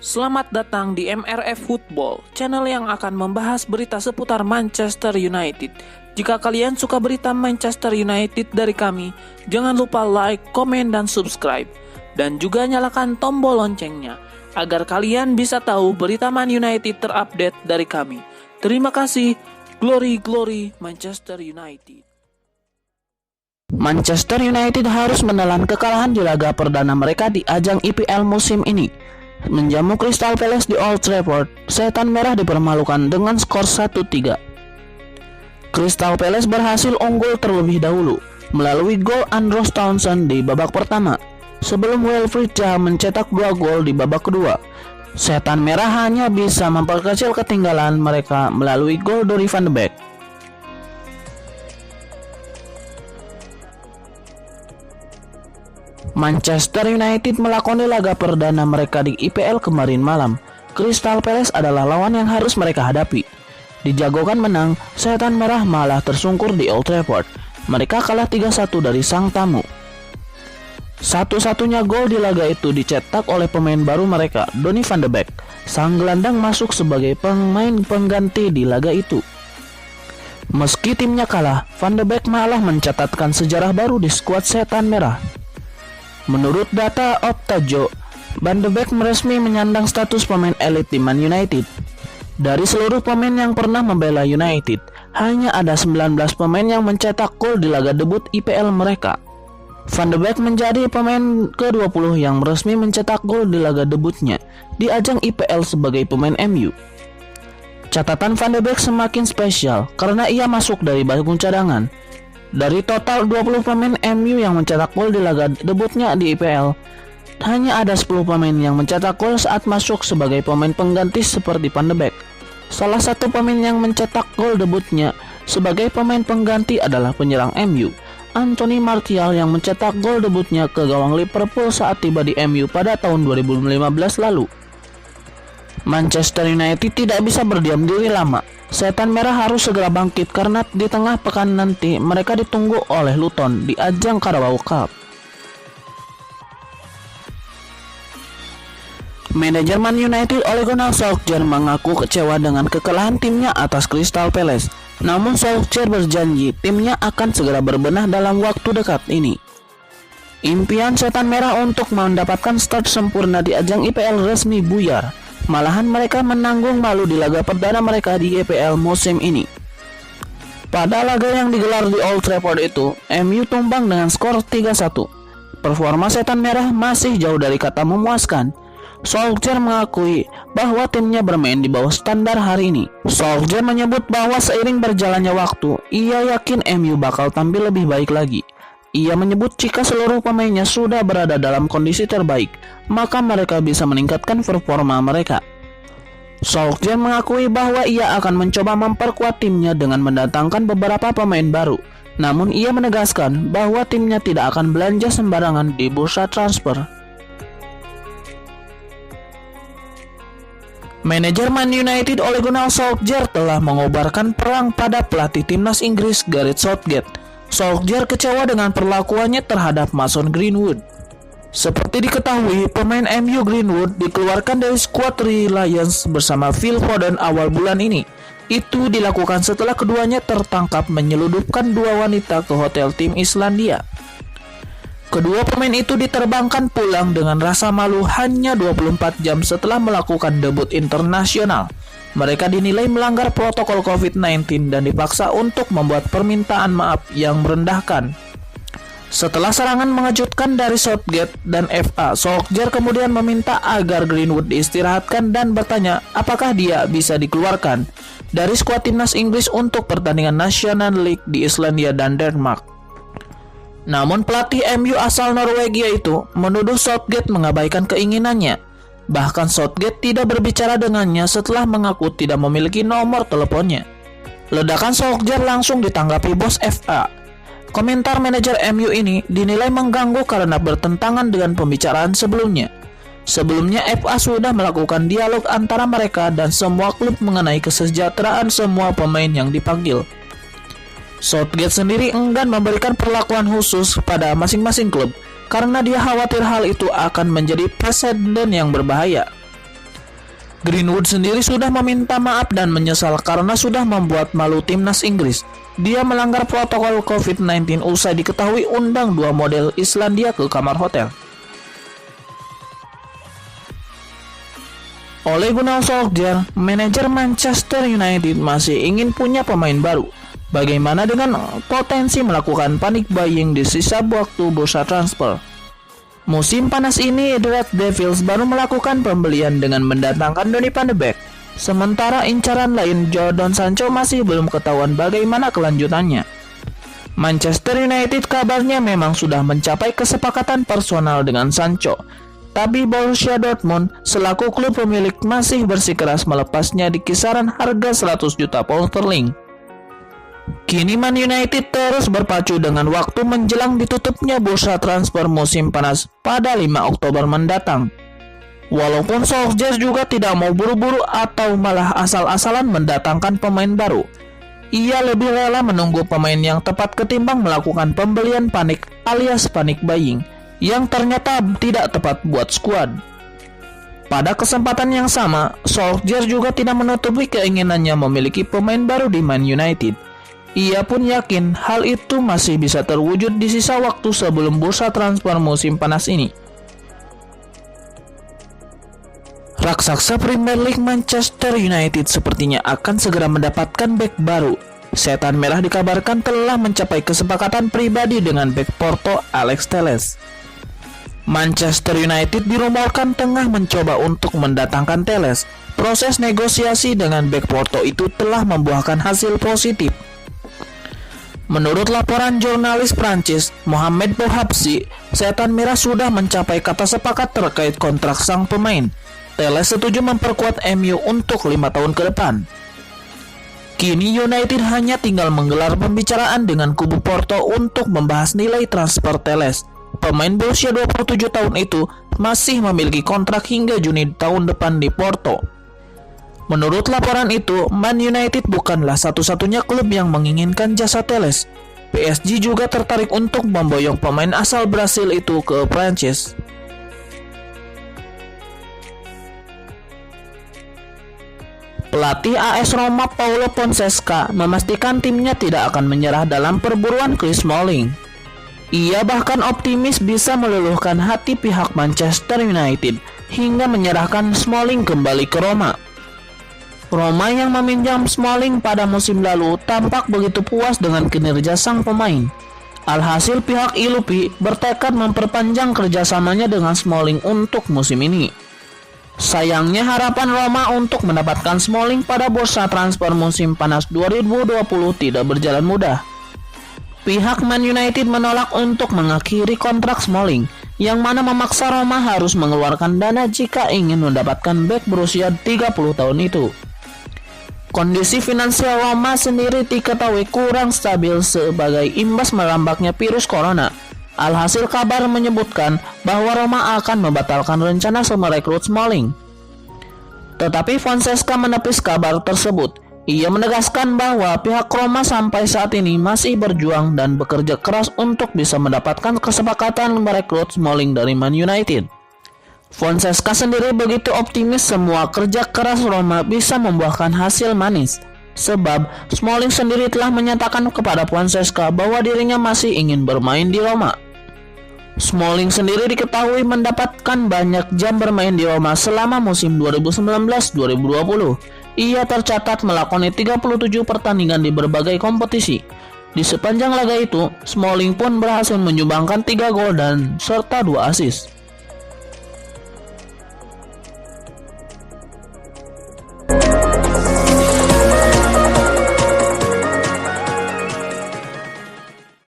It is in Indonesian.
Selamat datang di MRF Football, channel yang akan membahas berita seputar Manchester United. Jika kalian suka berita Manchester United dari kami, jangan lupa like, komen, dan subscribe. Dan juga nyalakan tombol loncengnya, agar kalian bisa tahu berita Man United terupdate dari kami. Terima kasih, Glory Glory Manchester United. Manchester United harus menelan kekalahan di laga perdana mereka di ajang IPL musim ini. Menjamu Crystal Palace di Old Trafford, Setan Merah dipermalukan dengan skor 1-3. Crystal Palace berhasil unggul terlebih dahulu melalui gol Andros Townsend di babak pertama, sebelum Wilfried Zaha mencetak 2 gol di babak kedua. Setan Merah hanya bisa memperkecil ketinggalan mereka melalui gol dari Van de Beek. Manchester United melakoni laga perdana mereka di IPL kemarin malam. Crystal Palace adalah lawan yang harus mereka hadapi. Dijagokan menang, Setan Merah malah tersungkur di Old Trafford. Mereka kalah 3-1 dari sang tamu. Satu-satunya gol di laga itu dicetak oleh pemain baru mereka, Donny van de Beek. Sang gelandang masuk sebagai pemain pengganti di laga itu. Meski timnya kalah, Van de Beek malah mencatatkan sejarah baru di skuad Setan Merah. Menurut data Optajo, Van de Beek resmi menyandang status pemain elit di Man United. Dari seluruh pemain yang pernah membela United, hanya ada 19 pemain yang mencetak gol di laga debut IPL mereka. Van de Beek menjadi pemain ke-20 yang resmi mencetak gol di laga debutnya di ajang IPL sebagai pemain MU. Catatan Van de Beek semakin spesial karena ia masuk dari bangku cadangan. Dari total 20 pemain MU yang mencetak gol di laga debutnya di IPL, hanya ada 10 pemain yang mencetak gol saat masuk sebagai pemain pengganti seperti Van de Beek. Salah satu pemain yang mencetak gol debutnya sebagai pemain pengganti adalah penyerang MU, Anthony Martial, yang mencetak gol debutnya ke gawang Liverpool saat tiba di MU pada tahun 2015 lalu. Manchester United tidak bisa berdiam diri lama. Setan Merah harus segera bangkit karena di tengah pekan nanti mereka ditunggu oleh Luton di ajang Carabao Cup. Manajer Man United Ole Gunnar Solskjaer mengaku kecewa dengan kekalahan timnya atas Crystal Palace. Namun Solskjaer berjanji timnya akan segera berbenah dalam waktu dekat ini. Impian Setan Merah untuk mendapatkan start sempurna di ajang IPL resmi buyar. Malahan mereka menanggung malu di laga perdana mereka di IPL musim ini. Pada laga yang digelar di Old Trafford itu, MU tumbang dengan skor 3-1. Performa Setan Merah masih jauh dari kata memuaskan. Solskjaer mengakui bahwa timnya bermain di bawah standar hari ini. Solskjaer menyebut bahwa seiring berjalannya waktu, ia yakin MU bakal tampil lebih baik lagi. Ia menyebut jika seluruh pemainnya sudah berada dalam kondisi terbaik, maka mereka bisa meningkatkan performa mereka. Solskjaer mengakui bahwa ia akan mencoba memperkuat timnya dengan mendatangkan beberapa pemain baru. Namun ia menegaskan bahwa timnya tidak akan belanja sembarangan di bursa transfer. Manajer Man United Ole Gunnar Solskjaer telah mengobarkan perang pada pelatih timnas Inggris Gareth Southgate. Solskjaer kecewa dengan perlakuannya terhadap Mason Greenwood. Seperti diketahui, pemain MU Greenwood dikeluarkan dari skuad Lions bersama Phil Foden awal bulan ini. Itu dilakukan setelah keduanya tertangkap menyeludupkan 2 wanita ke hotel tim Islandia. Kedua pemain itu diterbangkan pulang dengan rasa malu hanya 24 jam setelah melakukan debut internasional. Mereka dinilai melanggar protokol COVID-19 dan dipaksa untuk membuat permintaan maaf yang merendahkan. Setelah serangan mengejutkan dari Southgate dan FA, Solskjaer kemudian meminta agar Greenwood diistirahatkan dan bertanya apakah dia bisa dikeluarkan dari skuad timnas Inggris untuk pertandingan National League di Islandia dan Denmark. Namun pelatih MU asal Norwegia itu menuduh Southgate mengabaikan keinginannya. Bahkan Southgate tidak berbicara dengannya setelah mengaku tidak memiliki nomor teleponnya. Ledakan Solskjaer langsung ditanggapi bos FA. Komentar manajer MU ini dinilai mengganggu karena bertentangan dengan pembicaraan sebelumnya. Sebelumnya FA sudah melakukan dialog antara mereka dan semua klub mengenai kesejahteraan semua pemain yang dipanggil. Southgate sendiri enggan memberikan perlakuan khusus pada masing-masing klub karena dia khawatir hal itu akan menjadi presiden yang berbahaya. Greenwood sendiri sudah meminta maaf dan menyesal karena sudah membuat malu timnas Inggris. Dia melanggar protokol COVID-19 usai diketahui undang 2 model Islandia ke kamar hotel. Ole Gunnar Solskjaer, manajer Manchester United, masih ingin punya pemain baru. Bagaimana dengan potensi melakukan panic buying di sisa waktu bursa transfer? Musim panas ini, The Red Devils baru melakukan pembelian dengan mendatangkan Donny van de Beek. Sementara incaran lain, Jadon Sancho masih belum ketahuan bagaimana kelanjutannya. Manchester United kabarnya memang sudah mencapai kesepakatan personal dengan Sancho. Tapi Borussia Dortmund selaku klub pemilik masih bersikeras melepasnya di kisaran harga 100 juta pound sterling. Kini Man United terus berpacu dengan waktu menjelang ditutupnya bursa transfer musim panas pada 5 Oktober mendatang. Walaupun Solskjaer juga tidak mau buru-buru atau malah asal-asalan mendatangkan pemain baru, ia lebih rela menunggu pemain yang tepat ketimbang melakukan pembelian panik alias panic buying yang ternyata tidak tepat buat skuad. Pada kesempatan yang sama, Solskjaer juga tidak menutupi keinginannya memiliki pemain baru di Man United. Ia pun yakin hal itu masih bisa terwujud di sisa waktu sebelum bursa transfer musim panas ini. Raksasa Premier League Manchester United sepertinya akan segera mendapatkan bek baru. Setan Merah dikabarkan telah mencapai kesepakatan pribadi dengan bek Porto Alex Telles. Manchester United dirumorkan tengah mencoba untuk mendatangkan Telles. Proses negosiasi dengan bek Porto itu telah membuahkan hasil positif. Menurut laporan jurnalis Prancis Mohamed Bouhabsi, Setan Merah sudah mencapai kata sepakat terkait kontrak sang pemain. Telles setuju memperkuat MU untuk 5 tahun ke depan. Kini United hanya tinggal menggelar pembicaraan dengan kubu Porto untuk membahas nilai transfer Telles. Pemain berusia 27 tahun itu masih memiliki kontrak hingga Juni tahun depan di Porto. Menurut laporan itu, Man United bukanlah satu-satunya klub yang menginginkan jasa Telles. PSG juga tertarik untuk memboyong pemain asal Brasil itu ke Prancis. Pelatih AS Roma Paulo Fonseca memastikan timnya tidak akan menyerah dalam perburuan Chris Smalling. Ia bahkan optimis bisa meluluhkan hati pihak Manchester United hingga menyerahkan Smalling kembali ke Roma. Roma yang meminjam Smalling pada musim lalu tampak begitu puas dengan kinerja sang pemain. Alhasil pihak Ilupi bertekad memperpanjang kerjasamanya dengan Smalling untuk musim ini. Sayangnya harapan Roma untuk mendapatkan Smalling pada bursa transfer musim panas 2020 tidak berjalan mudah. Pihak Man United menolak untuk mengakhiri kontrak Smalling, yang mana memaksa Roma harus mengeluarkan dana jika ingin mendapatkan bek berusia 30 tahun itu. Kondisi finansial Roma sendiri diketahui kurang stabil sebagai imbas merambaknya virus corona. Alhasil kabar menyebutkan bahwa Roma akan membatalkan rencana merekrut Smalling. Tetapi Fonseca menepis kabar tersebut. Ia menegaskan bahwa pihak Roma sampai saat ini masih berjuang dan bekerja keras untuk bisa mendapatkan kesepakatan merekrut Smalling dari Man United. Fonseca sendiri begitu optimis semua kerja keras Roma bisa membuahkan hasil manis, sebab Smalling sendiri telah menyatakan kepada Fonseca bahwa dirinya masih ingin bermain di Roma. Smalling sendiri diketahui mendapatkan banyak jam bermain di Roma selama musim 2019-2020. Ia tercatat melakoni 37 pertandingan di berbagai kompetisi. Di sepanjang laga itu, Smalling pun berhasil menyumbangkan 3 gol dan serta 2 assist.